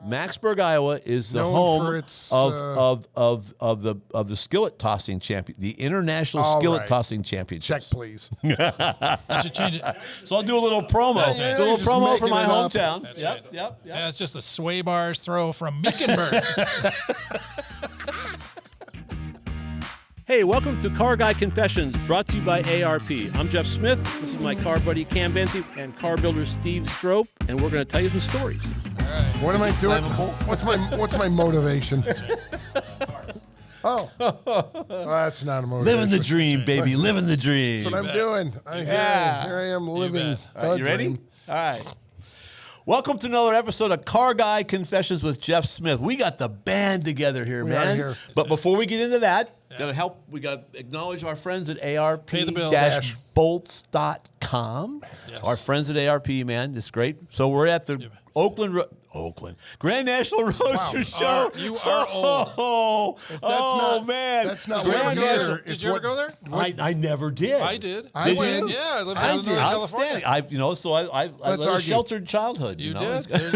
Macksburg, Iowa is the Known home for its, of the skillet tossing champion, the International Skillet Tossing Championships. Check, please. I should change it. So I'll do a little promo. That's right. Do a little Just promo for making my it up. hometown. That's Yep, right. yep. Yeah, it's just a sway bars throw from Meekenberg. Hey, welcome to Car Guy Confessions, brought to you by ARP. I'm Jeff Smith. This is my car buddy Cam Benty and car builder Steve Strope, and we're going to tell you some stories. What am I doing? What's my motivation? Oh, well, that's not a motivation. Living the dream, baby. Living the dream. That's what I'm doing. Here I am living. All right, you ready? All right. Welcome to another episode of Car Guy Confessions with Jeff Smith. We got the band together here, man. are here. But before we get into that, we got to acknowledge our friends at Pay the bill. ARP-bolts.com. Yes. Our friends at ARP, man. It's great. So we're at the Oakland Grand National Roadster Show. You are old. Man. That's not Grand what National. Did you ever go there? I never did. I did. I went. did. Yeah, I lived I down in did. Northern California. Outstanding. I led a argue. sheltered childhood. You know? did.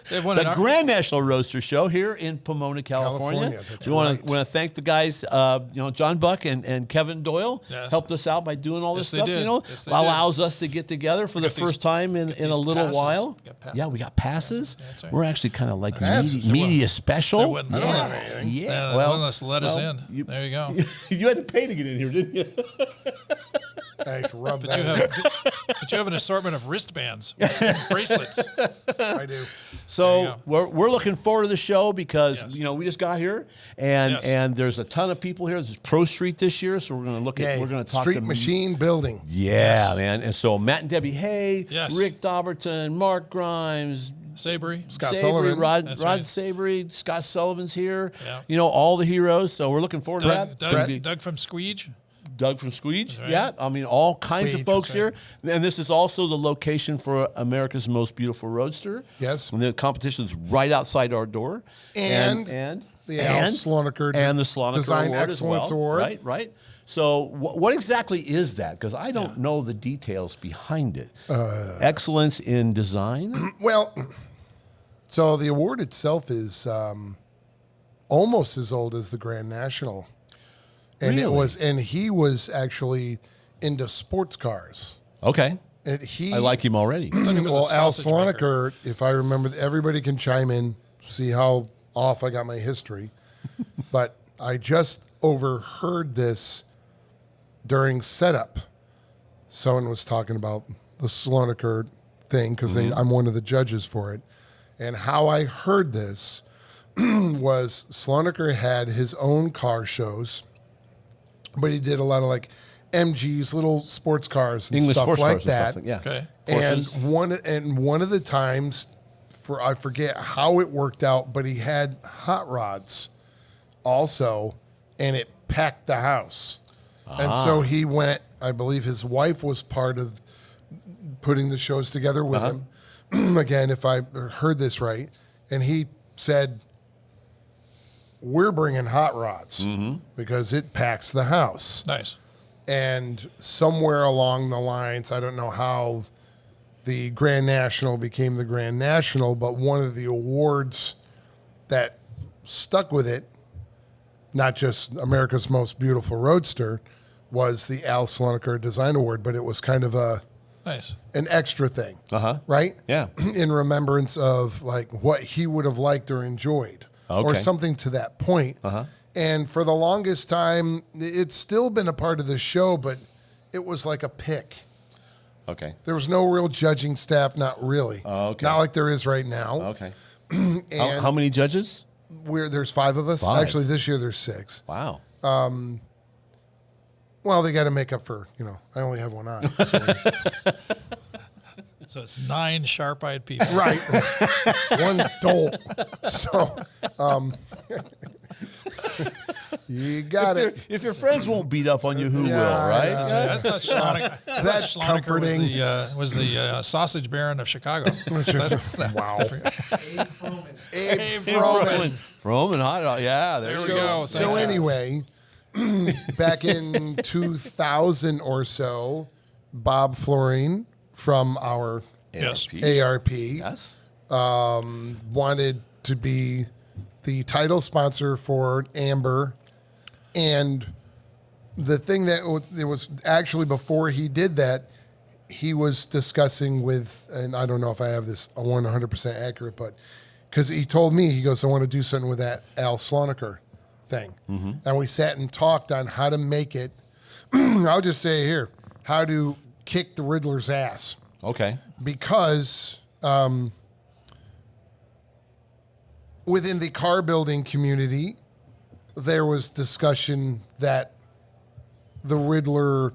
They've won The Grand National Roadster Show here in Pomona, California. That's We want right. to thank the guys, John Buck and Kevin Doyle Yes. helped us out by doing all this Yes, they stuff. did. Yes, they allows us to get together for the these- first time in a these little passes. while. Got passes. Yeah, we got passes. That's right. We're actually kind of like Passes. media special. They wouldn't- I don't have anything. Yeah, well, let us in. You, There you go. you had to pay to get in here, didn't you? Thanks, rub But that. you have an assortment of wristbands, bracelets. I do. There you So go. we're looking forward to the show because Yes. we just got here and Yes. and there's a ton of people here. There's Pro Street this year, so we're going to Yay. we're going to talk Street to machine building. Yeah, man. And so Matt and Debbie Hay, Yes. Rick Dauberton, Mark Grimes, Savory. Scott Sabry, Sullivan. Rod That's Rod right. Sabry, Scott Sullivan's here. Yeah. All the heroes. So we're looking forward to that. It's gonna be Doug from Squeege. Doug from Squeege. right. Yeah, I mean all kinds of Squeege, folks that's here. And this is also the location for America's Most Beautiful Roadster. Yes. And the competition's right outside our door. And the Al Slonaker and the Slonaker Design Award Excellence as well. Award. Right. So what exactly is that? Because I don't know the details behind it. Excellence in design. Well, so the award itself is almost as old as the Grand National, and Really? he was actually into sports cars. Okay. And he, I like him already. he was well, a Al sausage maker. Slonaker, if I remember, everybody can chime in, see how off I got my history, but I just overheard this during setup. Someone was talking about the Slonaker thing because I'm one of the judges for it. And how I heard this was Slonaker had his own car shows, but he did a lot of like MGs, little sports cars and English stuff sports like cars that. and stuff. Yeah. Okay. And one of the times, I forget how it worked out, but he had hot rods also, and it packed the house. And so he went. I believe his wife was part of putting the shows together with him. Again, if I heard this right, and he said, "We're bringing hot rods because it packs the house." Nice. And somewhere along the lines, I don't know how the Grand National became the Grand National, but one of the awards that stuck with it, not just America's Most Beautiful Roadster, was the Al Slonaker Design Award, but it was kind of Nice. an extra thing, Uh-huh. right? Yeah. In remembrance of like what he would have liked or enjoyed, or Okay. something to that point. And for the longest time, it's still been a part of the show, but it was like a pick. Okay. There was no real judging staff, not really. Oh, okay. Not like there is right now. Okay. And How many judges? there's 5 of us. 5. Actually, this year there's 6. Wow. Well, they got to make up for, I only have one eye. So it's 9 sharp-eyed people. Right. One dolt. So, you got it. If your friends won't beat up on you, who Yeah, will, right? yeah. I thought Slonaker, That's comforting. was the sausage baron of Chicago. Wow. Abe From and hot. Yeah, there we go. So anyway, back in 2000 or so, Bob Florine from our Yes. ARP Yes. wanted to be the title sponsor for Amber. And the thing that it was actually before he did that, he was discussing with, and I don't know if I have this 100% accurate, but because he told me, he goes, I want to do something with that Al Slonaker thing. And we sat and talked on how to make it, I'll just say here, how to kick the Riddler's ass. Okay. Because within the car building community, there was discussion that the Riddler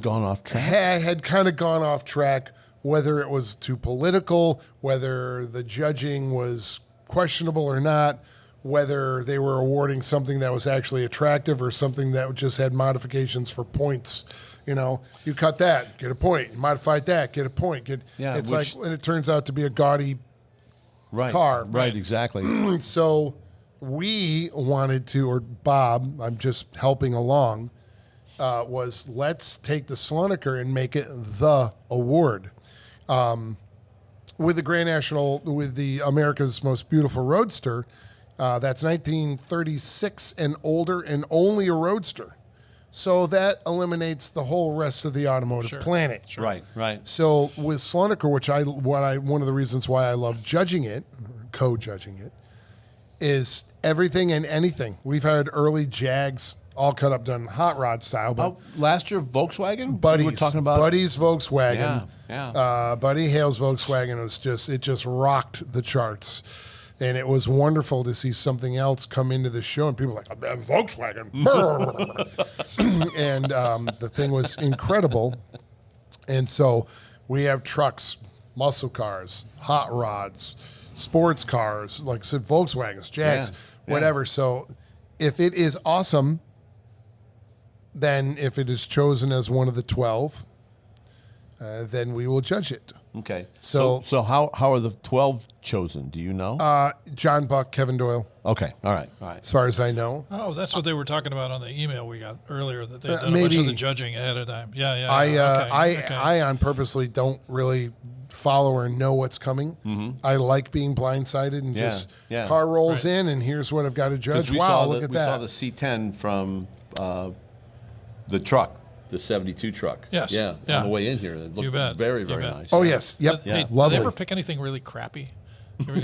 Gone off track. had kind of gone off track, whether it was too political, whether the judging was questionable or not, whether they were awarding something that was actually attractive or something that just had modifications for points. You know, you cut that, get a point. You modified that, get a point. Yeah, it's like, and it turns out to be a gaudy car. Right, exactly. So we wanted to, or Bob, I'm just helping along, was let's take the Slonaker and make it the award. With the Grand National, with the America's Most Beautiful Roadster, that's 1936 and older and only a Roadster. So that eliminates the whole rest of the automotive planet. Right. So with Slonaker, one of the reasons why I love judging it, co-judging it, is everything and anything. We've had early Jags all cut up, done hot rod style. But Last year, Volkswagen? Buddy's, We were talking about Buddy's Volkswagen. Yeah. Buddy Hale's Volkswagen it just rocked the charts. And it was wonderful to see something else come into the show, and people were like, Volkswagen. And the thing was incredible. And so we have trucks, muscle cars, hot rods, sports cars, like I said, Volkswagens, Jags, whatever. So if it is awesome, then if it is chosen as one of the 12, then we will judge it. Okay. So how are the 12 chosen? Do you know? John Buck, Kevin Doyle, Okay. All right. as far as I know. Oh, that's what they were talking about on the email we got earlier, that they've done a bunch maybe. of the judging ahead of time. Yeah. I on purposely don't really follow or know what's coming. I like being blindsided and just car rolls in and here's what I've got to judge. Wow, look at we that. saw the C10 from the truck, the 72 truck. Yes. Yeah. Yeah. On the way in here. It looked very, very nice. Oh, yes. Yep. Hey, Lovely. Did they ever pick anything really crappy? You ever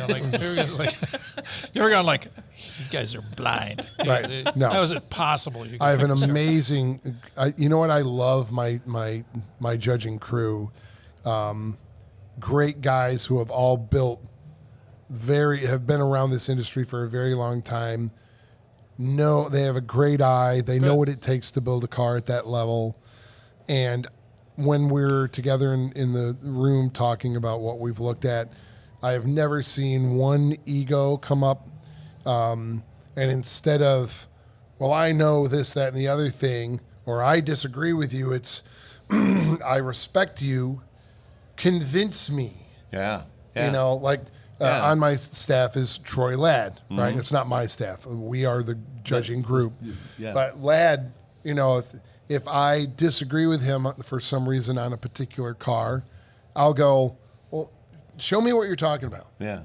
gone like, you guys are blind. Right. No. How is it possible? You I have an amazing, you know what? I love my judging crew. Great guys who have all have been around this industry for a very long time. They have a great eye. They know what it takes to build a car at that level. And when we're together in the room talking about what we've looked at, I have never seen one ego come up. And instead of, well, I know this, that, and the other thing, or I disagree with you, it's, I respect you, convince me. Yeah. You know, like on my staff is Troy Ladd, right? It's not my staff. We are the judging group. Yeah. But Ladd, you know, if I disagree with him for some reason on a particular car, I'll go, well, show me what you're talking about. Yeah.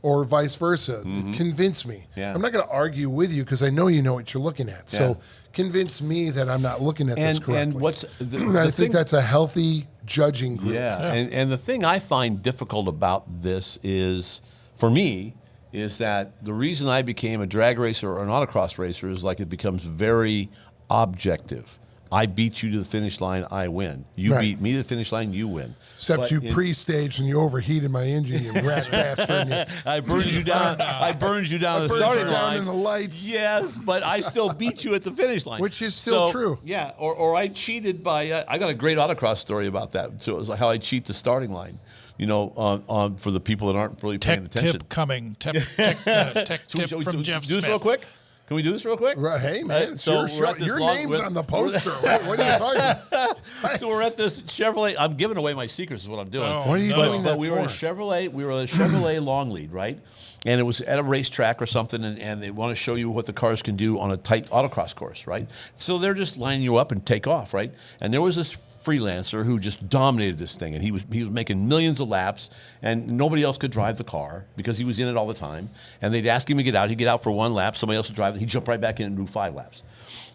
Or vice versa. Convince me. Yeah. I'm not going to argue with you because I know you know what you're looking at. So convince me that I'm not looking at this correctly. And what's I think that's a healthy judging group. Yeah. And the thing I find difficult about this is, for me, is that the reason I became a drag racer or an autocross racer is like it becomes very objective. I beat you to the finish line, I win. You beat me to the finish line, you win. Except But you pre-staged and you overheated my engine, you rat bastard. I burned you down. I burned you down the starting down line. in the lights. Yes, but I still beat you at the finish line, Which is still So, true. Yeah, or I cheated by. I got a great autocross story about that. So it was like how I cheat the starting line. You know, on for the people that aren't really paying Tech attention. tip coming. Tech tip from Jeff Do this Smith. real quick. Can we do this real quick? Right, hey, man, it's So your we're show. at this Your long- name's we're- on the poster. What are you talking about? So we're at this Chevrolet. I'm giving away my secrets is what I'm doing. Oh, What are you doing But that we were a for? Chevrolet. We were a Chevrolet long lead, right? And it was at a racetrack or something, and they want to show you what the cars can do on a tight autocross course, right? So they're just lining you up and take off, right? And there was this freelancer who just dominated this thing, and he was making millions of laps, and nobody else could drive the car because he was in it all the time. And they'd ask him to get out. He'd get out for one lap. Somebody else would drive it. He'd jump right back in and do 5 laps.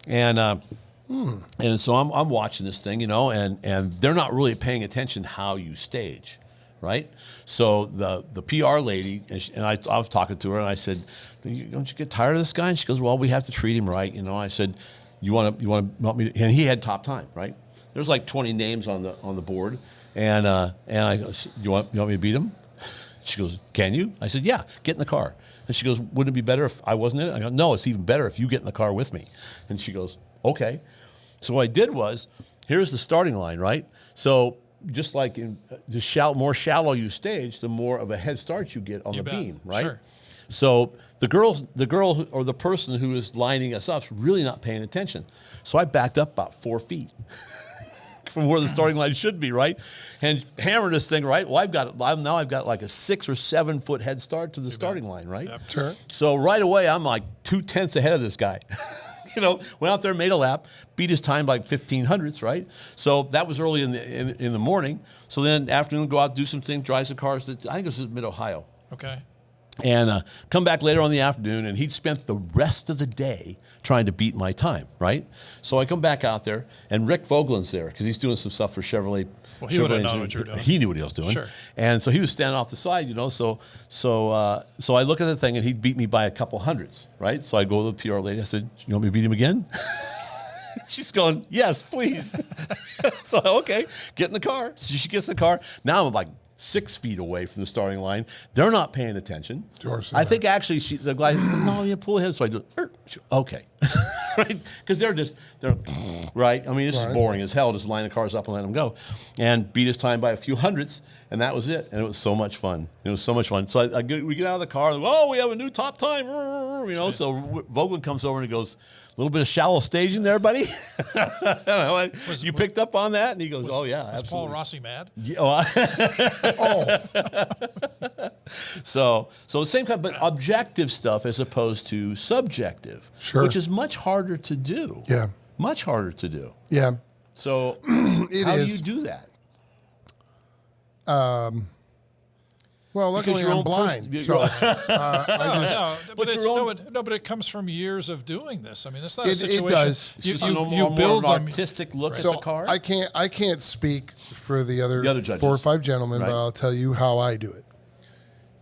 And so I'm watching this thing, and they're not really paying attention how you stage, right? So the PR lady, and I was talking to her, and I said, "Don't you get tired of this guy?" And she goes, "Well, we have to treat him right." I said, "You want to help me?" And he had top time, right? There's like 20 names on the board, and I go, "You want me to beat him?" She goes, "Can you?" I said, "Yeah, get in the car." And she goes, "Wouldn't it be better if I wasn't in it?" I go, "No, it's even better if you get in the car with me." And she goes, "Okay." So what I did was, here's the starting line, right? So just like the more shallow you stage, the more of a head start you get on the beam, right? Sure. So the girl or the person who is lining us up is really not paying attention. So I backed up about 4 feet from where the starting line should be, right? And hammered this thing, right? Well, I've got like a 6 or 7 foot head start to the starting line, right? Yep. Sure. So right away, I'm like 2/10 ahead of this guy. Went out there, made a lap, beat his time by 1500ths, right? So that was early in the morning. So then afternoon, go out, do some things, drive some cars. I think it was in Mid-Ohio. Okay. And come back later on in the afternoon, and he'd spent the rest of the day trying to beat my time, right? So I come back out there, and Rick Vogelin's there because he's doing some stuff for Chevrolet. Well, he would have known Chevrolet. what you were doing. He knew what he was doing. Sure. And so he was standing off the side, So I look at the thing, and he beat me by a couple hundredths, right? So I go to the PR lady. I said, "You want me to beat him again?" She's going, "Yes, please." So, okay, get in the car. So she gets in the car. Now I'm like 6 feet away from the starting line. They're not paying attention. I think actually the guy, "No, you pull ahead." So I do, okay. Right? Because they're right. I mean, this is boring as hell. Just line the cars up and let them go. And beat his time by a few hundredths. And that was it. And it was so much fun. So we get out of the car. Oh, we have a new top time. So Vogelin comes over and he goes, "A little bit of shallow staging there, buddy." And I went, "You picked up on that?" And he goes, "Oh, yeah, Was absolutely." Paul Rossi mad? Yeah, So the same kind, but objective stuff as opposed to subjective, Sure. which is much harder to do. Yeah. Much harder to do. Yeah. So It how is. do you do that? Well, luckily your I'm own blind. person- So, But it comes from years of doing this. I mean, it's not a It situation. does. It's just more build of an them. artistic look so at the car. I can't speak for the other judges. 4 or 5 gentlemen, Right. but I'll tell you how I do it.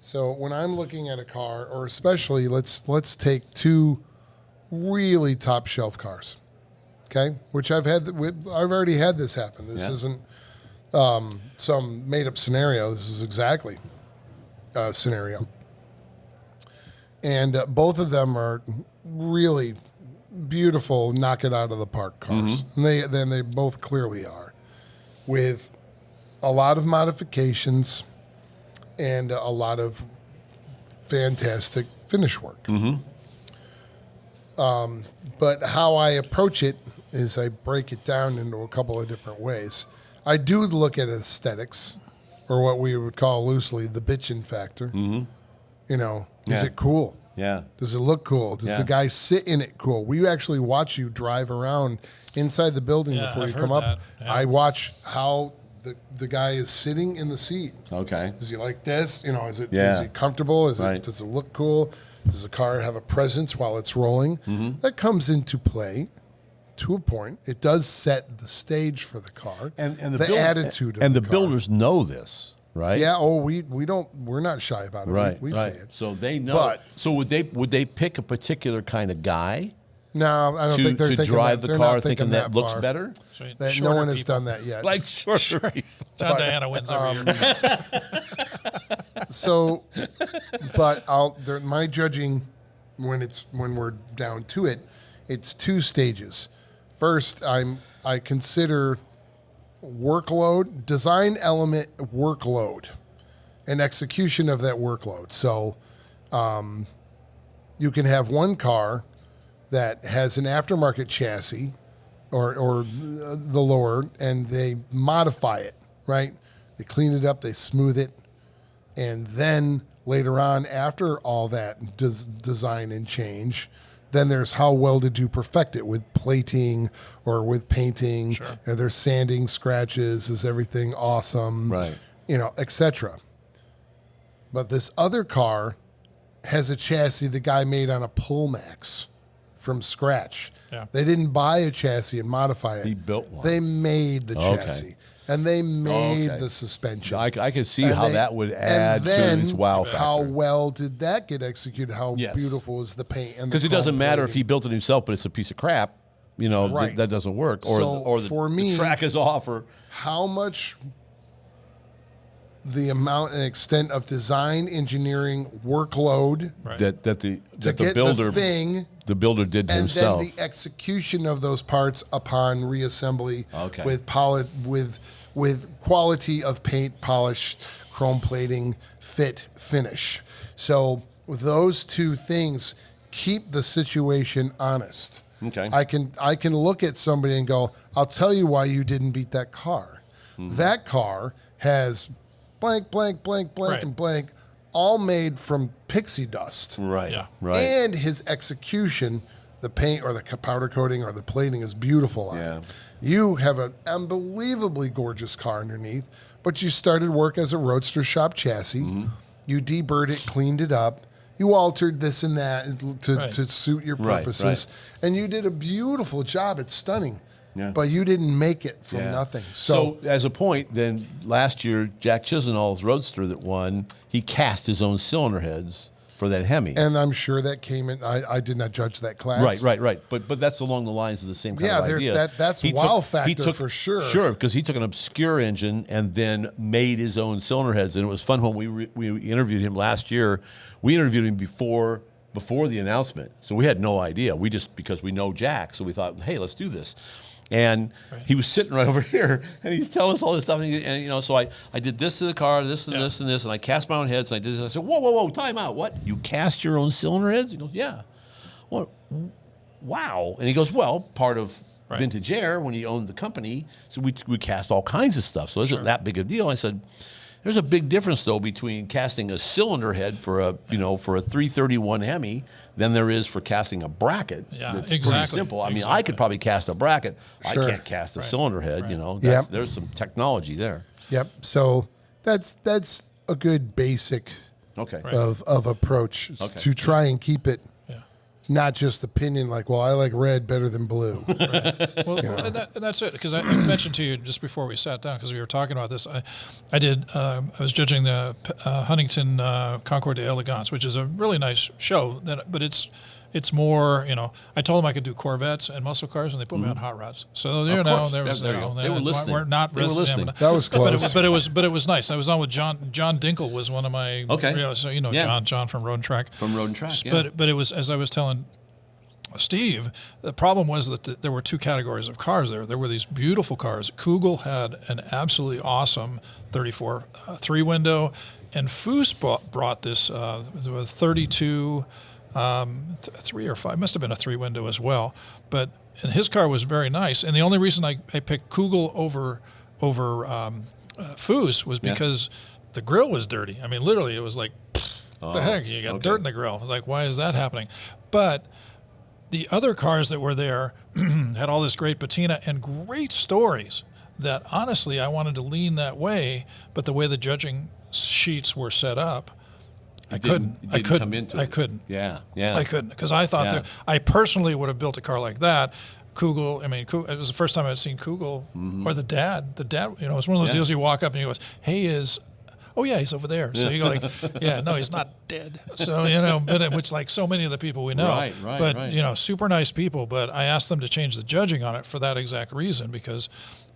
So when I'm looking at a car, or especially let's take 2 really top shelf cars, okay? Which I've already had this happen. This isn't some made up scenario. This is exactly a scenario, and both of them are really beautiful, knock it out of the park cars, and they both clearly are, with a lot of modifications and a lot of fantastic finish work. But how I approach it is I break it down into a couple of different ways. I do look at aesthetics, or what we would call loosely the bitchin' factor. Is Yeah. it cool? Yeah. Does it look cool? Does Yeah. the guy sit in it cool? We actually watch you drive around inside the building Yeah, before I've you come heard up. that. Yeah. I watch how the guy is sitting in the seat. Okay. Is he like this? Is it? Yeah. Is he comfortable? Right. Does it look cool? Does the car have a presence while it's rolling? That comes into play to a point. It does set the stage for the car And the the build- attitude of and the the car. builders know this, right? Yeah. Oh, we're not shy about it. Right. We right. say it. So they know. But- so would they pick a particular kind of guy No, I don't think they're to thinking drive that. the They're car not thinking that looks far. better? So No shorter one has people. done that yet. Like shorter people. John Diana wins every year. So, but my judging when we're down to it, it's 2 stages. First, I consider workload, design element workload, and execution of that workload. So, you can have one car that has an aftermarket chassis or the lower, and they modify it, right? They clean it up, they smooth it, and then later on, after all that design and change, Then there's how well did you perfect it with plating or with painting? Sure. Are there sanding, scratches? Is everything awesome? Right. Etc. But this other car has a chassis the guy made on a Pullmax from scratch. Yeah. They didn't buy a chassis and modify it. He built one. They made the Okay. chassis. And they made Okay. the suspension. I could see And how they- that would and add then to its wow factor. how well did that get executed? How Yes. beautiful was the paint? Because it doesn't matter if he built it himself, but it's a piece of crap. Right. That doesn't work. Or, So or for the me- track is off. Or how much the amount and extent of design, engineering, workload Right. that the to get builder the thing, the builder did and himself. then the execution of those parts upon reassembly Okay. with quality of paint, polish, chrome plating, fit, finish. So those two things keep the situation honest. Okay. I can look at somebody and go, I'll tell you why you didn't beat that car. Mm-hmm. That car has blank, blank, blank, blank, Right. and blank, all made from pixie dust. Right. Yeah. Right. And his execution, the paint or the powder coating or the plating is beautiful on Yeah. it. You have an unbelievably gorgeous car underneath, but you started work as a Roadster shop chassis. Mm-hmm. You deburred it, cleaned it up. You altered this and that to, Right. to suit your Right, purposes. And you did a beautiful job. It's stunning. Yeah. But you didn't make it from Yeah. nothing. So as a point, then last year, Jack Chisenhall's Roadster that won, he cast his own cylinder heads for that Hemi. and I'm sure that came in. I did not judge that class. Right. But that's along the lines of the same kind Yeah, of idea. that's wow factor for sure. Sure, because he took an obscure engine and then made his own cylinder heads, and it was fun when we interviewed him last year. We interviewed him before the announcement, so we had no idea. We just because we know Jack, so we thought, hey, let's do this. And he was sitting right over here, and he's telling us all this stuff. And so I did this to the car, this and this and this, and I cast my own heads. And I did this. I said, whoa, time out. What? You cast your own cylinder heads? He goes, yeah. What? Wow. And he goes, well, part of Vintage Air when he owned the company, so we cast all kinds of stuff. So it isn't that big a deal. I said, there's a big difference though between casting a cylinder head for a 331 Hemi than there is for casting a bracket. Yeah, That's exactly. Pretty simple. I mean, I Exactly. could probably cast a bracket. Sure. I can't cast a cylinder head. Yep. There's some technology there. Yep. So that's a good basic Okay. of approach to try and keep it not just opinion like, well, I like red better than blue. Well, and that's it. Because I mentioned to you just before we sat down, because we were talking about this. I was judging the Huntington Concours d'Elegance, which is a really nice show. But it's more, I told them I could do Corvettes and muscle cars, and they put me on hot rods. So Of course. there was There you go. They were listening. We're not They were listening. That was close. But it was nice. I was on with John Dinkle was one of my so Yeah. John from Road and Track. From Road and Track, yeah. But it was, as I was telling Steve, the problem was that there were two categories of cars there. There were these beautiful cars. Kugel had an absolutely awesome 34 three-window, and Foose brought this 32 3 or 5, must have been a three-window as well. And his car was very nice. And the only reason I picked Kugel over Foose was because the grill was dirty. I mean, literally, it was like, what the heck? You got dirt in the grill. Like, why is that happening? But the other cars that were there had all this great patina and great stories that, honestly, I wanted to lean that way. But the way the judging sheets were set up, I couldn't. Come into I it. couldn't. Yeah. I couldn't, because I thought that I personally would have built a car like that. Kugel, it was the first time I'd seen Kugel or the dad. The dad, it was one of those deals you walk up and he goes, "Hey, he's over there." So you go like, "Yeah, no, he's not dead." So but which like so many of the people we know, Right. super nice people. But I asked them to change the judging on it for that exact reason, because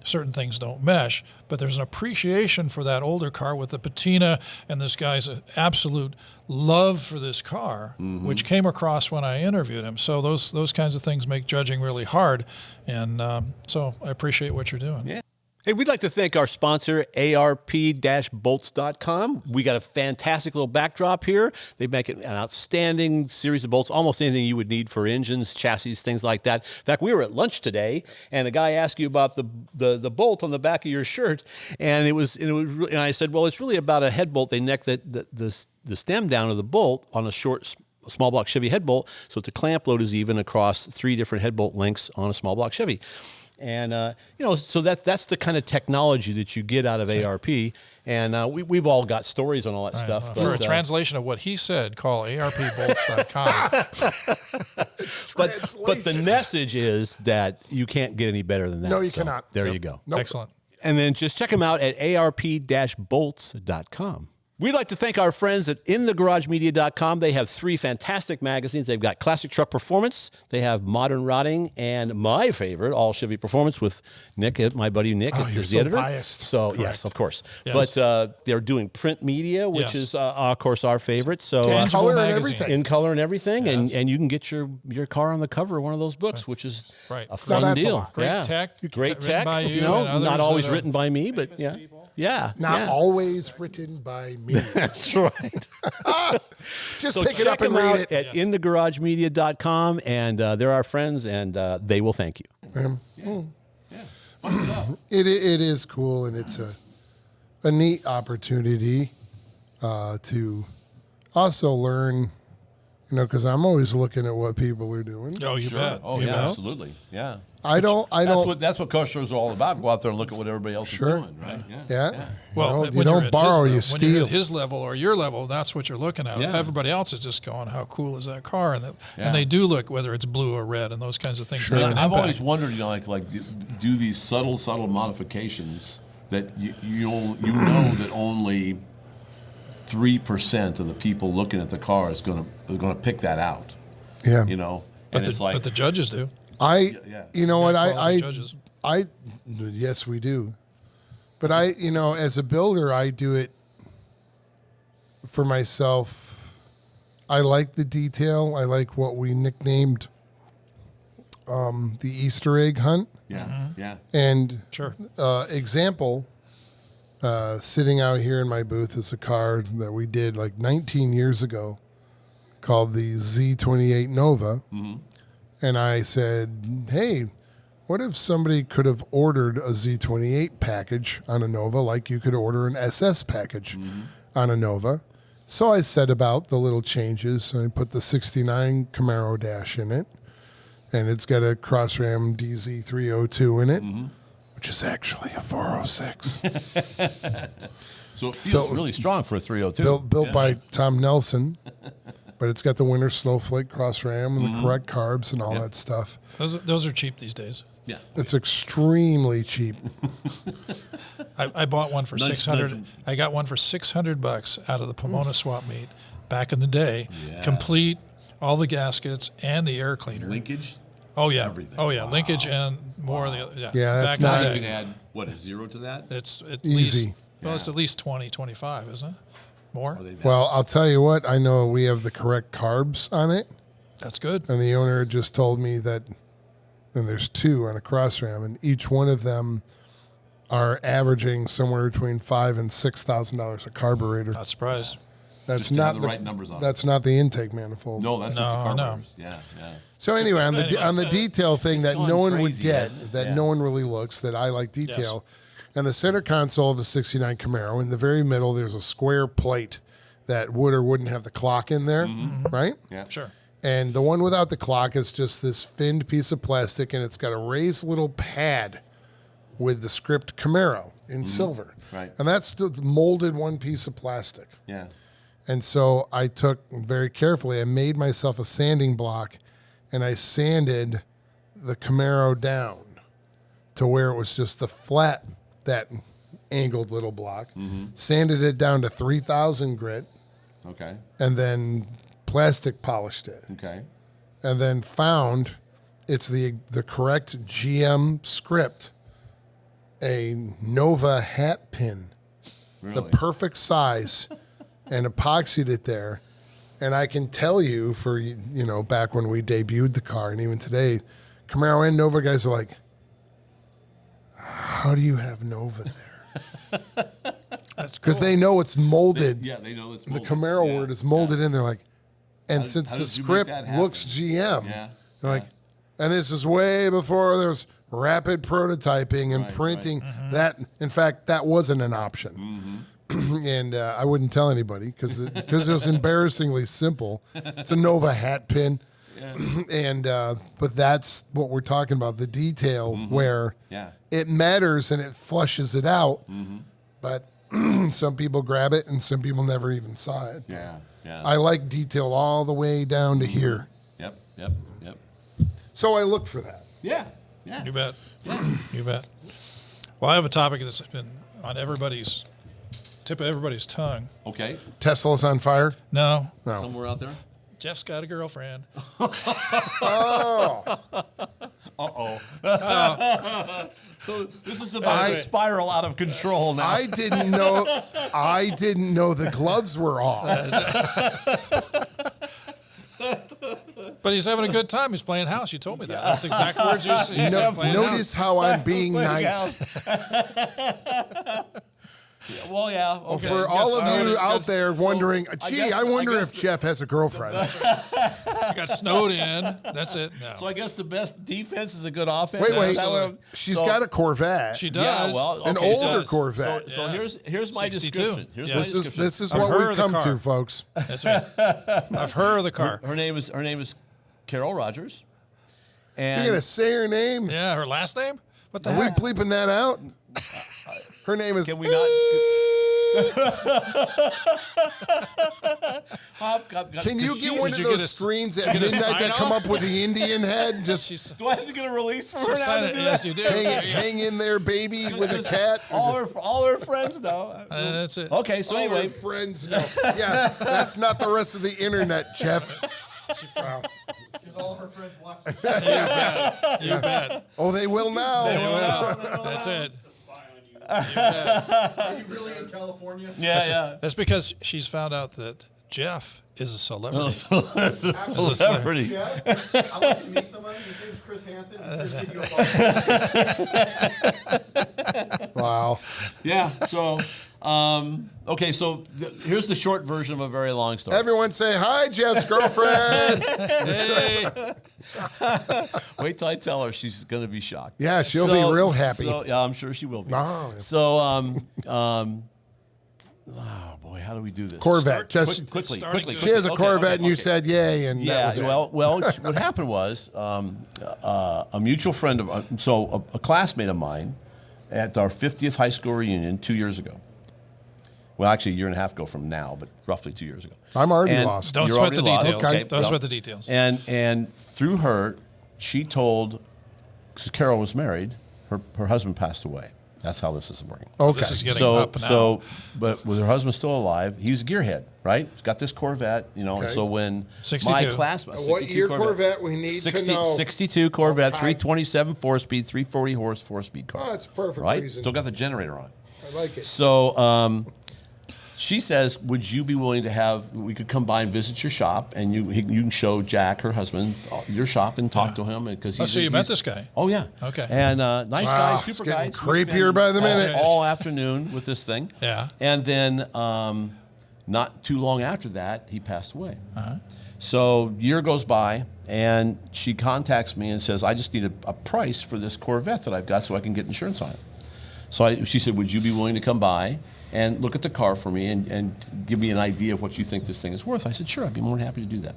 certain things don't mesh. But there's an appreciation for that older car with the patina and this guy's absolute love for this car, which came across when I interviewed him. So those kinds of things make judging really hard. And so I appreciate what you're doing. Yeah. Hey, we'd like to thank our sponsor, ARP-bolts.com. We got a fantastic little backdrop here. They make an outstanding series of bolts, almost anything you would need for engines, chassis, things like that. In fact, we were at lunch today, and a guy asked you about the bolt on the back of your shirt, and I said, well, it's really about a head bolt. They neck the stem down of the bolt on a short small block Chevy head bolt, so that the clamp load is even across 3 different head bolt lengths on a small block Chevy. And, so that's the kind of technology that you get out of ARP. And we've all got stories on all that stuff. For a translation of what he said, call arpbolts.com. But the message is that you can't get any better than that. No, you cannot. There you go. Nope. Excellent. And then just check them out at arp-bolts.com. We'd like to thank our friends at inthegaragemedia.com. They have 3 fantastic magazines. They've got Classic Truck Performance, they have Modern Rotting, and my favorite, All Chevy Performance with Nick, my buddy Nick, Oh, is you're the so editor. biased. So, yes, of course. Yes. But they're doing print media, which Yes. is, of course, our favorite. So, Tangible color and magazine. everything. in color and everything, and you can get your car on the cover of one of those books, which is Right. a fun that's a deal. lot. Great tech, Great written tech. by you know, and others not always that are written by me, but yeah. Yeah. Not yeah. always written by me. That's right. Just So pick it check up and them out read it. at inthegaragemedia.com, and they're our friends, and they will thank you. It is cool, and it's a neat opportunity to also learn, because I'm always looking at what people are doing. Oh, you bet. Oh, You yeah, bet. absolutely. Yeah. I don't. That's what car shows are all about. Go out there and look at what everybody else Sure. is doing, right? Yeah. Well, you when you're don't at borrow, his you level, when you're steal. at his level or your level, that's what you're looking at. Yeah. Everybody else is just going, how cool is that car? And Yeah. they do look, whether it's blue or red and those kinds of things. Sure. Make an I've impact. always wondered, like do these subtle modifications that you know that only 3% of the people looking at the car is going to pick that out. Yeah. but it's like the judges do. Yeah. You know what? Quality judges. Yes, we do. But as a builder, I do it for myself. I like the detail. I like what we nicknamed the Easter egg hunt. yeah, yeah. And Sure. example, sitting out here in my booth is a car that we did like 19 years ago called the Z28 Nova. And I said, hey, what if somebody could have ordered a Z28 package on a Nova like you could order an SS package on a Nova? So I set about the little changes. I put the 69 Camaro dash in it, and it's got a Crossram DZ302 in it, which is actually a 406. So it feels really strong for a 302. built by Tom Nelson, but it's got the winter slow flake Crossram and the correct carbs and all that stuff. Those are cheap these days. Yeah. It's extremely cheap. I bought one for Nice 600. nudging. I got one for $600 out of the Pomona swap meet back in the day. Yeah. Complete, all the gaskets and the air cleaner. Linkage. Oh yeah, everything. Oh yeah, linkage and more of the Yeah, that's back in the not- day. You can add what, a 0 to that? It's at Easy. least it's at least 20, 25, isn't it? More. Well, I'll tell you what, I know we have the correct carbs on it, That's good. and the owner just told me that, and there's 2 on a Crossram, and each one of them are averaging somewhere between $5,000 and $6,000 a carburetor. Not surprised. That's Just to not have the right numbers on it. That's not the intake manifold. No, that's just the No, car no. numbers. Yeah, yeah. So anyway, on the detail thing that gone no one would crazy, get, hasn't it? that Yeah. no one really looks, that I like detail. And the center console of a 69 Camaro, in the very middle, there's a square plate that would or wouldn't have the clock in there, right? Yeah. Sure. And the one without the clock is just this finned piece of plastic, and it's got a raised little pad with the script Camaro in silver. Right. And that's the molded one piece of plastic. Yeah. And so I took very carefully, I made myself a sanding block, and I sanded the Camaro down to where it was just the flat, that angled little block, sanded it down to 3,000 grit, Okay. and then plastic polished it. Okay. And then found it's the correct GM script, a Nova hat pin, the Really? perfect size, and epoxied it there. And I can tell you, for back when we debuted the car, and even today, Camaro and Nova guys are like, "How do you have Nova there?" That's Because they know it's molded. Yeah, they know it's The molded. Camaro Yeah. word is molded in. They're like, and How- since how the did you make script that happen? looks GM, Yeah. they're like, and this is way before there was rapid prototyping and Right, printing. That, in fact, that wasn't an option. and I wouldn't tell anybody because it was embarrassingly simple. It's a Nova hat pin. And but that's what we're talking about, the detail where it matters and it flushes it out. But some people grab it and some people never even saw it. I like detail all the way down to here. Yep. So I look for that. Yeah. You bet. You bet. Well, I have a topic that's been on tip of everybody's tongue. Okay. Tesla's on fire? No. Somewhere out there. Jeff's got a girlfriend. Oh. So this is about to spiral out of control now. I didn't know the gloves were off. But he's having a good time. He's playing house. You told me that. That's exact words you said. Notice how I'm being nice. Well, yeah. Okay. For all of you out there wondering, I wonder if Jeff has a girlfriend. I got snowed in. That's it. No. So I guess the best defense is a good offense. Wait. She's got a Corvette. She does. Yeah, well, An older Corvette. So here's my 62. description. This is I've what heard we of the come car. to, folks. That's right. I've heard of the car. Her name is Carol Rogers. And You're gonna say her name? Yeah, her last name? What the Are we heck? bleeping that out? Her name is. can we not? Can you get one of Did you get those a- screens did at you get a midnight that sign come off? up with the Indian head? Just Do I have to get a release from her now Sign to it. do Yes, that? you do. hang in there, baby, with a cat. All her friends know. That's it. Okay, so All anyway, her friends know. Yeah, that's not the rest of the internet, Jeff. Wow. All her friends watch this. You bet. Oh, they will now. That's it. Are you really in California? yeah. That's because she's found out that Jeff is a celebrity. So that's a celebrity. Jeff, I want you to meet somebody. His name's Chris Hansen. He's going to give you a phone. Wow. Yeah. So, okay. So here's the short version of a very long story. Everyone say hi, Jeff's girlfriend. Hey. Wait till I tell her; she's going to be shocked. Yeah, she'll be real happy. So, yeah, I'm sure she will be. Oh, yeah. So, oh boy, how do we do this? Corvette. Just Quickly. she has a Okay, Corvette, okay, and you okay. said yay, and that Yeah, was it. well, what happened was a mutual friend of a classmate of mine at our 50th high school reunion 2 years ago. Well, actually, a year and a half ago from now, but roughly 2 years ago. I'm already And lost. Don't you're sweat the already lost. details. Okay. Don't sweat the details. And through her, she told, because Carol was married, her husband passed away. That's how this is working. Okay. This is getting up now. But with her husband still alive, he's a gearhead, right? He's got this Corvette, And Okay. so when 62. my classmate, What 62 year Corvette we need to know? 62 Corvette, Okay. 327 4-speed, 340 horse, 4-speed car. Oh, it's perfect right? reason. Still got the generator on. I like it. So she says, would you be willing to we could come by and visit your shop, and you can show Jack, her husband, your shop and talk to him. Because Oh, so you met this guy? Oh, yeah. Okay. And nice Wow, guy, it's super getting guy. creepier by the minute. All afternoon with this thing. Yeah. And then not too long after that, he passed away. Uh-huh. So year goes by, and she contacts me and says, I just need a price for this Corvette that I've got so I can get insurance on it. So she said, would you be willing to come by and look at the car for me and give me an idea of what you think this thing is worth? I said, sure, I'd be more than happy to do that.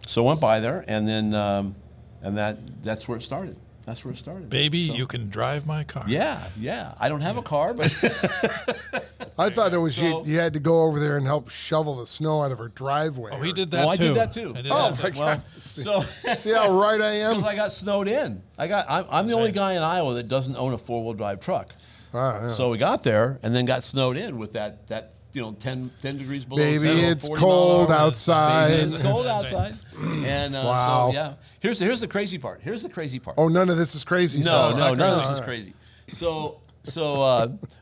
So I went by there, and then that's where it started. That's where it started. Baby, So- you can drive my car. Yeah. I don't have a car, but I thought it was So- you had to go over there and help shovel the snow out of her driveway. Oh, he did that I too. did that too. I did Oh, that my too. God. so See how right I am? because I got snowed in. I'm the only guy in Iowa that doesn't own a 4-wheel drive truck. Yeah. So we got there and then got snowed in with that 10 degrees below. Baby, zero, it's 40 cold mile an hour. outside. Baby, it's cold That's right. outside. And Wow. so yeah, here's the crazy part. Here's the crazy part. Oh, none of this is crazy. No, so- none of this All is right. crazy. So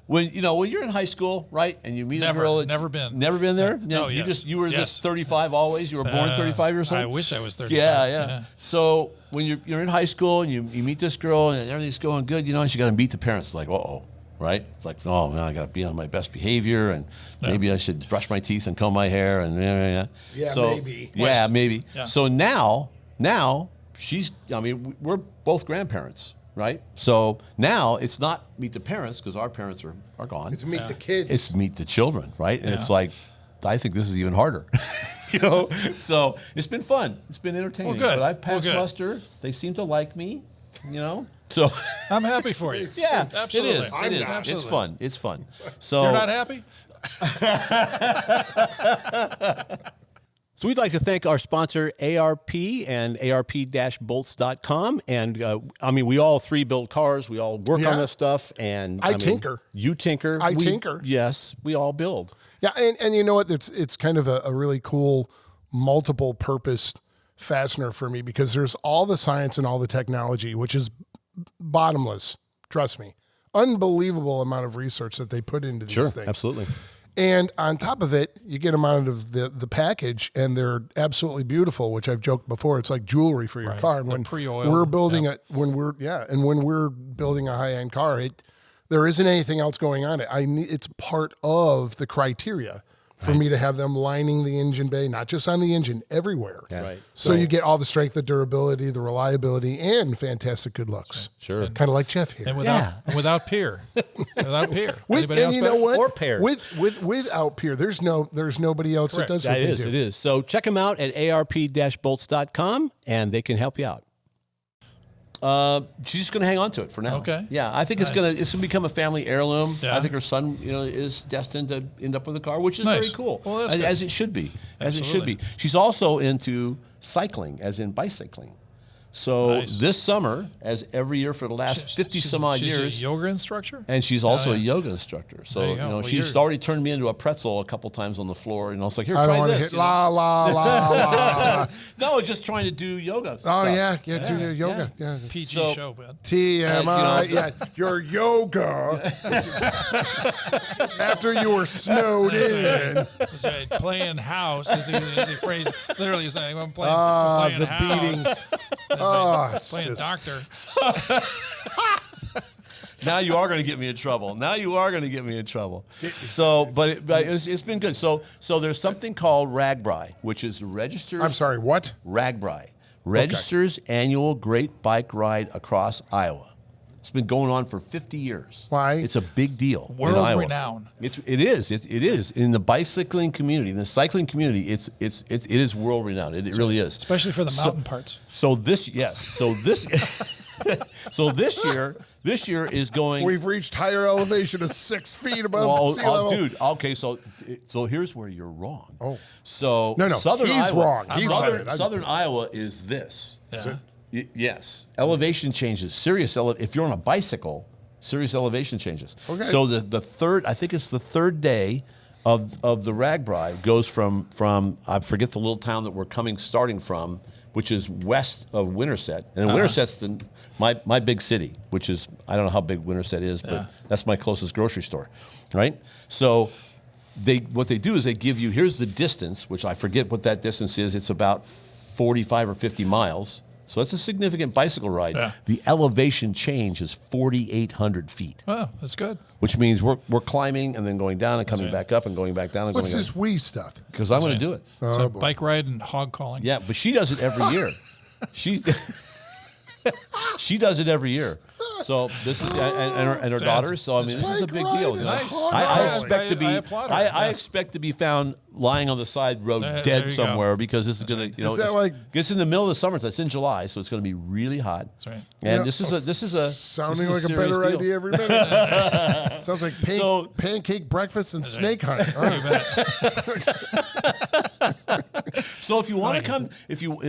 when you're in high school, right, and you meet Never, a girl, never been. never been there. No, yes. You were Yes. just 35 always. You were born 35 years old. I wish I was 35. Yeah. So when you're in high school and you meet this girl and everything's going good, and she got to meet the parents. It's like, right? It's like, oh man, I got to be on my best behavior, and maybe I should brush my teeth and comb my hair, and Yeah, so, maybe. Yeah, maybe. Yeah. So now we're both grandparents. right? So now it's not meet the parents because our parents are gone. It's meet the kids. It's meet the children, right? And it's like, I think this is even harder, you know? So it's been fun. It's been entertaining. Well, good. But I've passed Well, good. muster. They seem to like me, you know? So I'm happy for you. yeah, Absolutely. it is. It is. Absolutely. It's fun. It's fun. So You're not happy? So we'd like to thank our sponsor, ARP and ARP-bolts.com. And I mean, we all three build cars. We all work on this stuff. And I mean, tinker. You tinker. I tinker. Yes, we all build. Yeah, and you know what? It's kind of a really cool multiple purpose fastener for me because there's all the science and all the technology, which is bottomless. Trust me. Unbelievable amount of research that they put into these things. Absolutely. And on top of it, you get them out of the package, and they're absolutely beautiful. Which I've joked before, it's like jewelry for your car. And when pre-oiled, we're building when we're building a high end car, there isn't anything else going on it. It's part of the criteria for me to have them lining the engine bay, not just on the engine, everywhere. Yeah. Right. So you get all the strength, the durability, the reliability, and fantastic good looks. Sure. Kind of like Jeff here. And without peer. Without peer. With, Anybody and else you know better? what? Or pairs. Without peer, there's nobody else Correct. that does That what they is, do. it is. So check them out at arp-bolts.com, and they can help you out. she's just going to hang on to it for now. Okay. Yeah, I think it's going to become a family heirloom. Yeah. I think her son, is destined to end up with a car, which is Nice. very cool. Well, that's good. as it should be. As it should Absolutely. be. She's also into cycling, as in bicycling. So Nice. this summer, as every year for the last 50 some odd she's years, a yoga instructor? and she's also Oh, yeah. a yoga instructor. So, There you go. Well, she's already turned me into a pretzel a couple times on the floor. And I was like, here, I don't try want to this. hit la la la la. No, just trying to do yoga Oh stuff. yeah, get to your yoga. Yeah. PG So- show, man. TMI. Yeah, your yoga. After you were snowed in. That's right. Playing house, as he phrased it. Literally saying, I'm playing, The house. beatings. Oh, it's Playing just, doctor. Now you are going to get me in trouble. So, but it's been good. So there's something called Ragbrai, which is registers. I'm sorry, what? Ragbrai registers annual Great Bike Ride across Iowa. It's been going on for 50 years. Why? It's a big deal. World in Iowa. renowned. It is in the bicycling community, in the cycling community. It is world renowned. It really is. Especially for the mountain parts. So this this year is going. We've reached higher elevation of 6 feet above sea level. Dude. Okay, so here's where you're wrong. Oh. So No, Southern he's Iowa, wrong. He said it. Southern Iowa is this. Yeah. Yes, elevation changes. If you're on a bicycle, serious elevation changes. Okay. So the third, I think it's the third day of the Ragbrai goes from I forget the little town that we're starting from, which is west of Winterset, and Winterset's my big city, which is, I don't know how big Winterset is, but that's my closest grocery store, right? So what they do is they give you, here's the distance, which I forget what that distance is. It's about 45 or 50 miles. So that's a significant bicycle ride. Yeah. The elevation change is 4,800 feet, Oh, that's good. which means we're climbing and then going down and coming right. back up and going back down and What's going this wee stuff? because I'm going to do it. So boy. bike ride and hog calling. Yeah, but she does it every year. She does it every year. So this is and her daughter. So I mean, this is a big deal. You know? Nice. I expect to be I applaud her. I Yes. expect to be found lying on the side road There dead you go. somewhere because this is going to Is that like- it's in the middle of the summer. It's in July, so it's going to be really hot. That's right. And Yeah. this is a Sounding this like is a serious better deal. idea every minute. Sounds like So- pancake breakfast and snake hunt. All right. So if you want to come,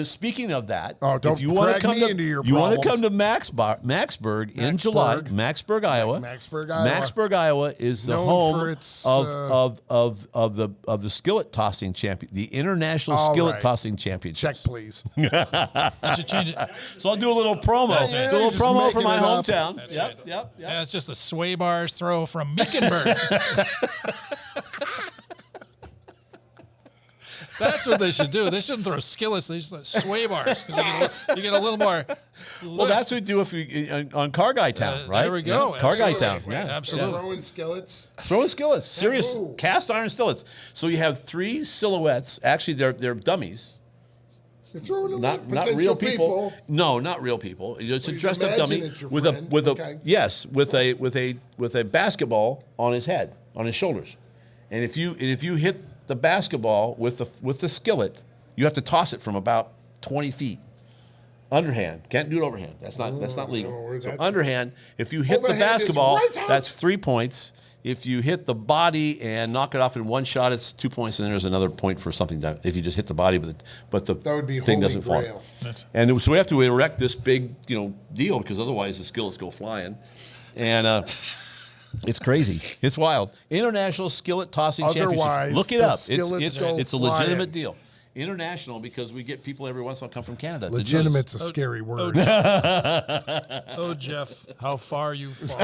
speaking of that, Oh, don't if you want to drag come me to, into your you want to problems. come to Maxburg in July, Maxburg, Iowa. Maxburg, Iowa. Maxburg, Iowa is the Known home for its, of the skillet tossing champion, the international All skillet right. tossing championship. Check, please. I should change it. So I'll do a little promo, Yeah, do a little just promo for making my it up. hometown. That's Yep, right. yep. Yeah, it's just a sway bars throw from Meekenberg. That's what they should do. They shouldn't throw skillets. They should throw sway bars because you get a little more. Well, that's what we do if we on Car Guy Town, right? There we go. Yeah, Car Guy Absolutely. Town. Right, Yeah, absolutely. Throwing skillets. Throwing skillets, serious Ooh. cast iron skillets. So you have 3 silhouettes. Actually, they're dummies. You're throwing them not at not potential real people. No, not real people. It's a you dressed up imagine dummy it's your with friend. a Okay. yes with a basketball on his head, on his shoulders, and if you hit the basketball with the skillet, you have to toss it from about 20 feet. Underhand, can't do it overhand. That's not legal. no, So that's- underhand, if you hit the Overhand is basketball, right out. that's 3 points. If you hit the body and knock it off in one shot, it's 2 points, and there's another point for something done. If you just hit the body, but the That would be thing holy doesn't fall. grail. And so we have to erect this big, deal because otherwise the skillets go flying, and it's crazy. It's wild. International Skillet Tossing Otherwise, Championship. Look it the up. skillets go It's a legitimate flying. deal. International because we get people every once in a while come from Canada. to do this. Legitimate's a scary word. Oh, Jeff, how far you fall.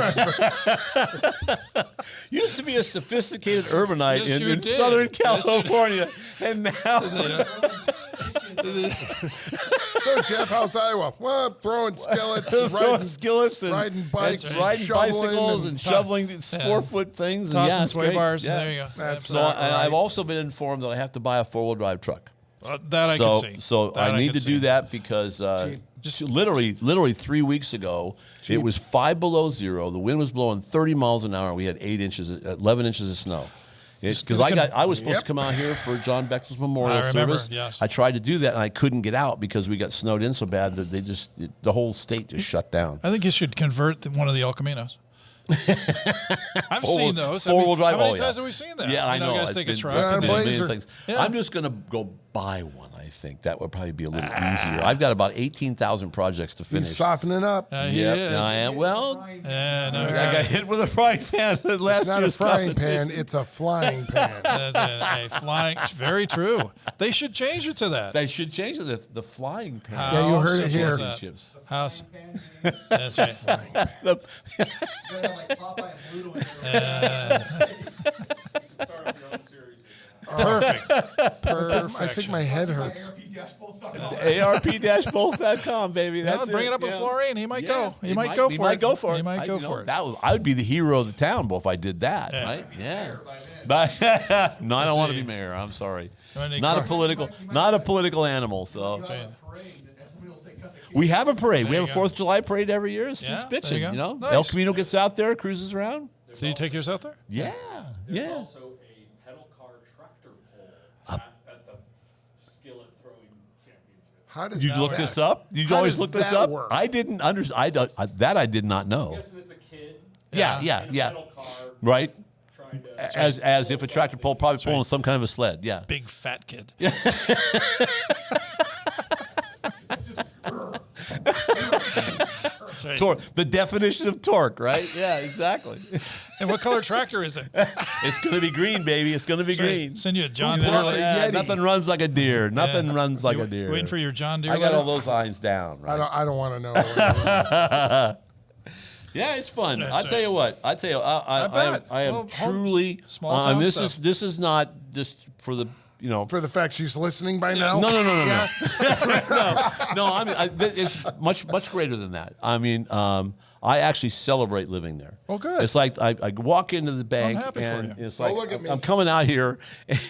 Used to be a sophisticated urbanite Yes, you in did. Southern Yes, you did. California, and now So, Jeff, how's Iowa? Well, throwing skillets, riding, skillets and riding bikes, riding shoveling, bicycles and shoveling these 4-foot things, and Tossing it's sway great. bars, Yeah. and there you go. That's So not right. I've also been informed that I have to buy a 4-wheel drive truck. That I so can see. so That I need can to do see. that because just literally 3 weeks ago, it was 5 below zero. The wind was blowing 30 miles an hour. We had 11 inches of snow. Because I was supposed to come out here for John Bechtel's memorial I remember, service. yes. I tried to do that and I couldn't get out because we got snowed in so bad that the whole state just shut down. I think you should convert one of the El Caminos. I've seen those. Four-wheel drive. How many oh, times yeah. have we seen that? Yeah, I know. Guys It's take a been- truck. it's Yeah, and been they- a million Blazer. things. Yeah. I'm just gonna go buy one. I think that would probably be a little easier. I've got about 18,000 projects to finish. He's softening up. He is. I am. Well, Yeah, no, I got hit with a frying pan at last It's not a year's frying competition. pan, it's a flying pan. that's a flying. Very true. They should change it to that. They should change it. The flying pan. Yeah, you heard it simple here. is that? Championships. House. Pan, That's right. The- you gotta like Popeye and Pluto in there. Start up your own series. Perfect. I think my head hurts. ARP-both.com, baby. That's Bring it up with Florian. He might go. He might go for it. He might go for it. I would be the hero of the town, if I did that, right? Yeah. But no, I don't want to be mayor. I'm sorry. Not a political animal. So we have a parade. We have a 4th of July parade every year. It's Yeah, bitching, there you go. Nice. El Camino gets out there, cruises around. So you take yours out there? Yeah. There's Yeah. also a pedal car tractor pole at the skillet throwing championship. How does You that look work? this up? Did you How always does look this that up? work? I didn't understand. That I did not know. I'm guessing it's a kid Yeah. in a pedal car Right. trying to As if a tractor pole probably pulling some kind of a sled. Yeah. Big fat kid. That's right. Torque. The definition of torque, right? Yeah, exactly. And what color tractor is it? It's going to be green, baby. It's going to be green. Send you a John brought Deere. the Yeah, Yeti? nothing runs like a deer. Nothing runs like a deer. Waiting for your John Deere. I got letter? all those lines down. Right? I don't want to know. Yeah, it's fun. That's I'll tell you what. I bet. I am Well, truly. small town this stuff. is not just for the For the fact she's listening by now? No. Yeah. No, I mean, it's much greater than that. I mean, I actually celebrate living there. Oh, good. It's like I walk into the bank happy for and you. it's like look at me. I'm coming out here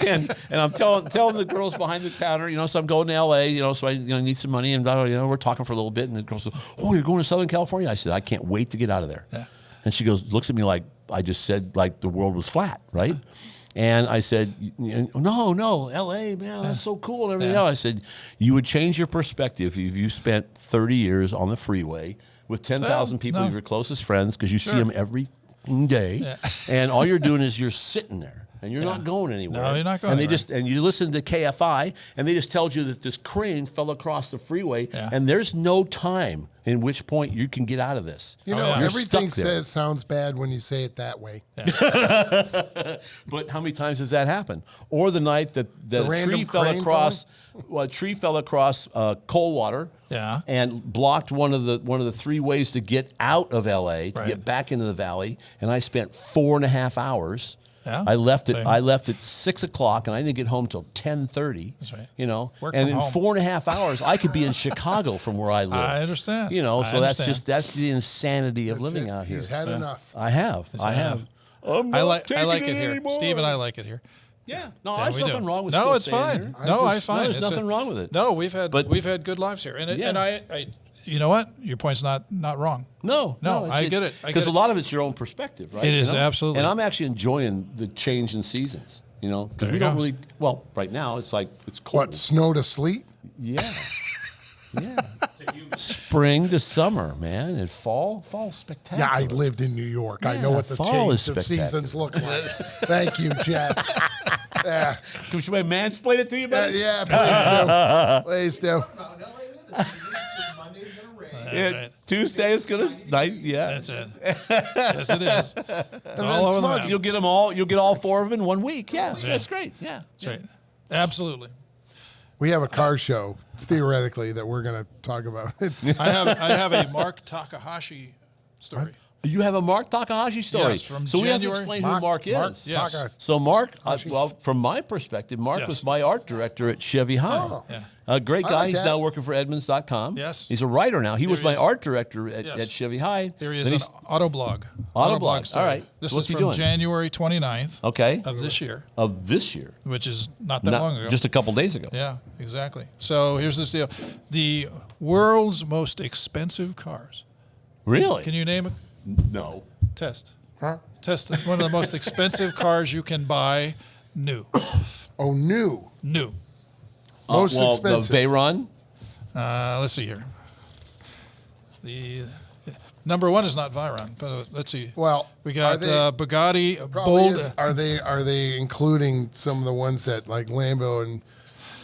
and I'm telling the girls behind the counter, so I'm going to L.A., so I need some money and we're talking for a little bit and the girl says, "Oh, you're going to Southern California?" I said, "I can't wait to get out of there." Yeah. And she looks at me like I just said like the world was flat, right? And I said, no, L.A., man, that's so cool and everything else. I said, you would change your perspective if you spent 30 years on the freeway with 10,000 people, no. your closest friends, because you see them every day, and all you're doing is you're sitting there. And you're not going anywhere. No, you're not going And anywhere. you listen to KFI, and they just told you that this crane fell across the freeway, Yeah. and there's no time in which point you can get out of this. You know, yeah. You're everything stuck there. sounds bad when you say it that way. But how many times has that happened? Or the night that a random tree fell crane across, coal water, Yeah. and blocked one of the 3 ways to get out of LA to Right. get back into the valley. And I spent 4.5 hours. Yeah. I left Same. at 6 o'clock, and I didn't get home till 10:30. That's right. Work and from in home. 4.5 hours, I could be in Chicago from where I live. I understand. So I understand. that's the insanity of living out here. He's had enough. I have. I I'm I not like taking it here. anymore. Steve and I like it here. Yeah. No, Yeah, there's we nothing do. wrong with No, still it's staying fine. here. No, I just- find No, there's it's nothing wrong with it. No, we've had But- good lives here, and Yeah. and I, you know what? Your point's not wrong. No, I get it. I Because get a lot of it's your own perspective, right? It You is, know? absolutely. And I'm actually enjoying the change in seasons. You know, because There we you don't go. really. Well, right now it's like it's cold. What, snow to sleet? Yeah. Yeah. Spring to summer, man, and fall's Yeah, spectacular. I lived in New York. I know Yeah, what the fall change is of seasons spectacular. look like. Thank you, Jeff. Yeah, Should I mansplain it to you, buddy? yeah, please do. Please do. Out in LA, man, the season is just Monday's gonna rain. That's Yeah, it. Tuesday is gonna night. Yeah. That's it. Yes, it is. It's all over the smug. map. You'll get them all. You'll get all 4 of them in 1 week. Yeah, that's great. Yeah. That's right. Absolutely. We have a car show, theoretically, that we're going to talk about. I have a Mark Takahashi story. You have a Mark Takahashi story. Yes, from so we have to January. explain who Mark is. Yes. So Mark, well, from my perspective, Mark Yes. was my art director at Chevy High. Oh. Yeah. A great I guy. like He's that. now working for Edmunds.com. Yes. He's a writer now. He was he my is. art director at, Yes. at Chevy High. Here he is Then on he's- Autoblog. Autoblog. story. All right. This What's is he from doing? January 29th Okay. of this year, Of this year. which is not that long ago. Just a couple days ago. Yeah, exactly. So here's this deal. The world's most expensive cars. Really? Can you name a No. test? Huh? Test one of the most expensive cars you can buy new. Oh, new. New. Most well, expensive. the Veyron. Let's see here. The number one is not Veyron, but let's see. Well, We got are they- Bugatti Probably Bold. is, are they including some of the ones that like Lambo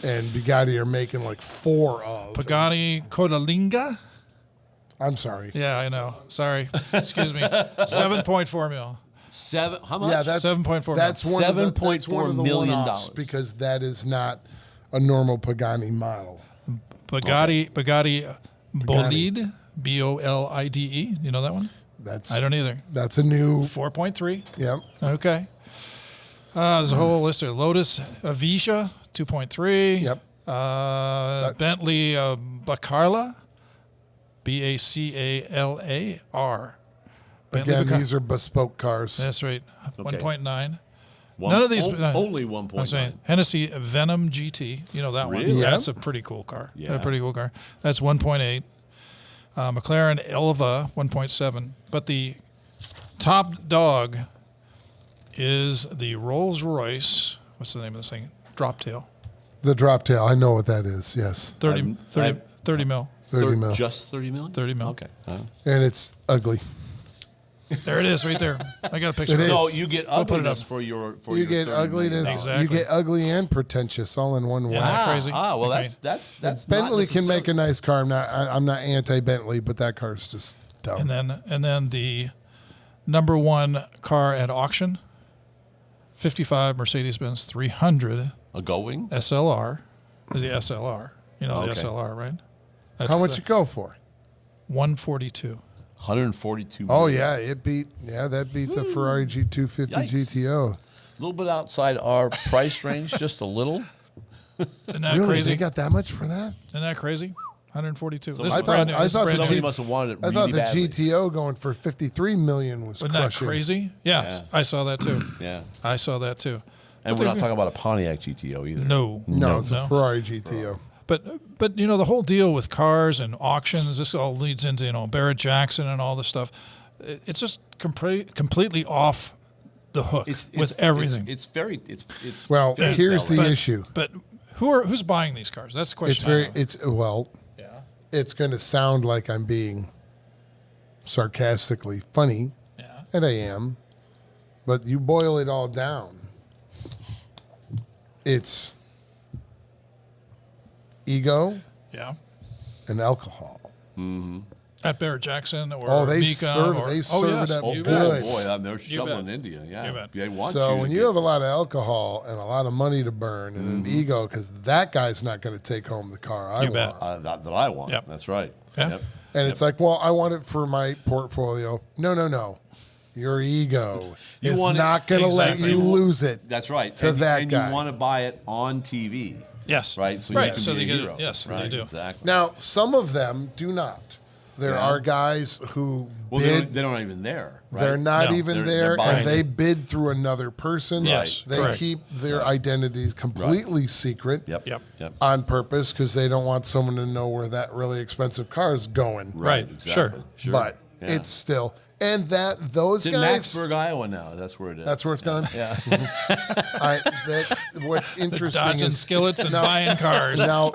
and Bugatti are making like 4 of? Bugatti Codalinga. I'm sorry. Yeah, I know. Sorry. Excuse me. 7.4 mil. How much? Yeah, that's 7.4 That's one of the, that's one $7.4 of the million one-offs because that is not a normal Pagani model. Bugatti Bolide, Bolide. You know that one? That's I don't either. That's a new. 4.3. Yep. Okay. There's a whole list there. Lotus Avisha, 2.3. Yep. Bentley Bacarla, Bacalar. Bentley Again, Bacar- these are bespoke cars. That's right. 1.9. One- None of these. only I'm 1.9. saying Hennessy Venom GT. You know that Really? one? Yeah. That's a pretty cool car. Yeah. A pretty cool car. That's 1.8. McLaren Elva 1.7. But the top dog is the Rolls Royce. What's the name of this thing? Drop tail. The drop tail. I know what that is. Yes. 30 mil. 30 mil. Just 30 million? 30 mil. Okay. And it's ugly. There it is right there. I got a picture. It is. So you get put it ugliness up. for your You get $30 million. ugliness. Exactly. You get ugly and pretentious all in one way. Yeah. Crazy. Well, Okay. that's Bentley not can make a necessarily- nice car. I'm not anti Bentley, but that car's just dumb. And then the number one car at auction, 55 Mercedes-Benz 300 a going. SLR. Is the SLR. You know the Okay. SLR, right? That's How much the it go for? 142. 142. Oh million. yeah, that beat the Ferrari G250 Yikes. GTO. A little bit outside our price range, just a little. Isn't that Really, crazy? they got that much for that? Isn't that crazy? 142. This I is brand new. thought- I This is thought brand the Somebody new. must have wanted it I really thought the badly. GTO going for 53 million was Isn't that crushing. crazy? Yes, Yeah. I saw that too. Yeah. I saw that too. And we're not talking about a Pontiac GTO either. No. No, it's a Ferrari GTO. But you know the whole deal with cars and auctions. This all leads into Barrett Jackson and all this stuff. It's just completely off the hook with everything. It's very. Well, very here's the valid. issue. But who's buying these cars? That's the question. Yeah. It's going to sound like I'm being sarcastically funny, Yeah. and I am. But you boil it all down, it's ego Yeah. and alcohol. At Barrett Jackson or Oh, they Mika serve or, it. They serve yes, it up Oh you boy, bet. good. boy, they're You shoveling bet. India. Yeah, You bet. they want So you when to you get- have a lot of alcohol and a lot of money to burn and an ego, because that guy's not going to take home the car I You bet. want. that I want. Yep. That's right. Yeah. Yep. And it's like, well, I want it for my portfolio. No. Your ego You is want it- not going to let Exactly. you lose it. That's right. To and, that and guy. you want to buy it on TV, Yes. right? So right. you can So be they a get hero. it. Yes, right? they do. Exactly. Now, some of them do not. There Yeah. are guys who Well, bid. they're not even there. Right? They're not No. even They're there, behind and they it. bid through another person. Yes, They correct. keep their identities completely secret Yep. Yep. Yep. on purpose because they don't want someone to know where that really expensive car is going. Right. Exactly. Sure. But Yeah. it's still, and those It's in guys. Maxburg, Iowa now. That's where it is. That's where it's going. Yeah. What's interesting Dodging is skillets and buying cars. now.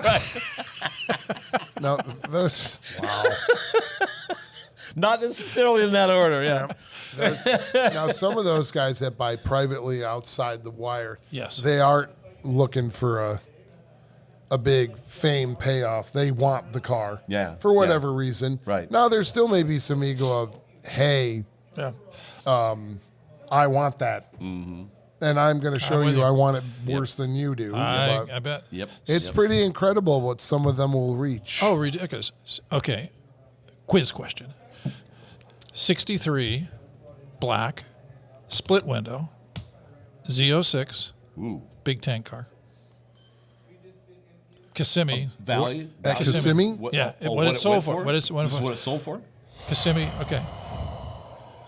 Now those. Wow. Not necessarily in that order. Yeah. Now some of those guys that buy privately outside the wire. Yes. They aren't looking for a big fame payoff. They want the car. Yeah, For whatever reason. Right. Now there still may be some ego of, hey, Yeah. I want that. Mm-hmm. And I'm going to show with you you. I want it worse than you do. I But bet. Yep. it's pretty incredible what some of them will reach. Oh, ridiculous. Okay. Quiz question. 63, black, split window, Z06, Ooh. big tank car. Kissimmee. Value. At Value? Kissimmee? Yeah, what it sold went for. What it's- what this it- is what it sold for? Kissimmee, okay.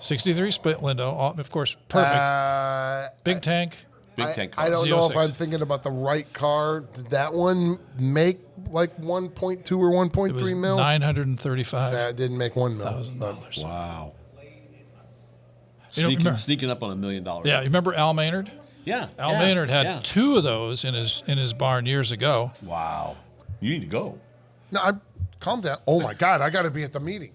63 split window, all, of course, perfect. Big tank. Big tank car. I don't know if 06. I'm thinking about the right car. Did that one make like 1.2 or It was 1.3 mil? 935. That didn't make 1 mil. $1,000. Wow. You know, Sneaking, remember- sneaking up on $1 million. Yeah, you remember Al Maynard? Yeah. Al yeah, Maynard had yeah. 2 of those in his barn years ago. Wow. You need to go. No, calm down. Oh my God, I got to be at the meeting.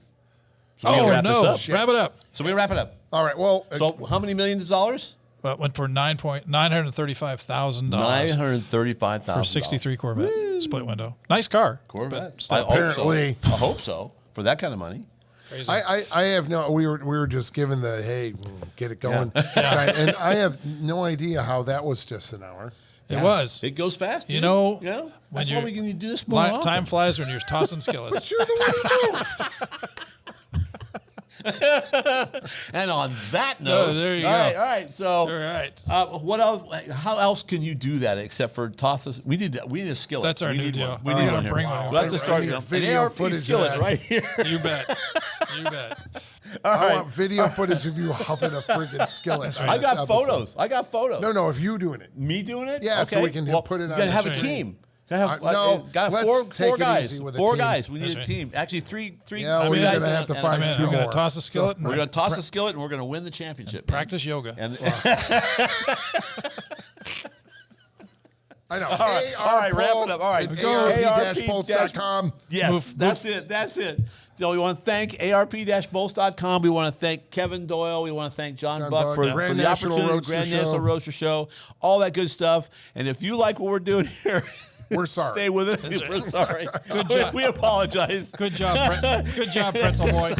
So we gotta Oh wrap this no! up. Wrap it up. So we wrap it up. All right. Well, So how many millions of dollars? Well, it went for $935,000 $935,000 for 63 Corvette split window. Nice car. Corvette. But still, I hope Apparently. so. I hope so. For that kind of money. crazy. I have no. We were just given the hey, get it going, sign, and I have no idea how that was just an hour. It was. It goes fast. You dude. know, Yeah. when That's why you're- we can do this more often. Time flies when you're tossing skillets. You're the one who moved. And on that note, there you all go. right, all right. So, All right. what else? How else can you do that except for toss us? We need a skillet. That's our we new need deal. One. We We're need gonna one here. bring one. We'll have to start need an video ARP footage of skillet that. right here. You bet. You bet. I want video footage of you huffing a friggin' skillet. on I this got episode. photos. I got photos. No, if you doing it. Me doing it? Yeah, so Okay. we can well, put it you on gotta the have a screen. team. Gotta have, No, got let's four take it guys. easy with a Four team. guys. We need That's a right. team. Actually, three. Yeah, three we're guys gonna have to and- find and- two I'm going more. to toss a skillet. We're going to toss a skillet and we're going to win the championship. man. practice yoga. And I know. all right, wrap it up. All right, Go ARP-bolts.com. Yes, that's it. That's it. So we want to thank ARP-bolts.com. We want to thank Kevin Doyle. We want to thank John John Buck Buck, for Grand the National opportunity, Roadster Grand Show. National Roadster Show, all that good stuff. And if you like what we're doing here, We're sorry. stay with us. We're sorry. Good job. We apologize. Good job, Pretzel Boy.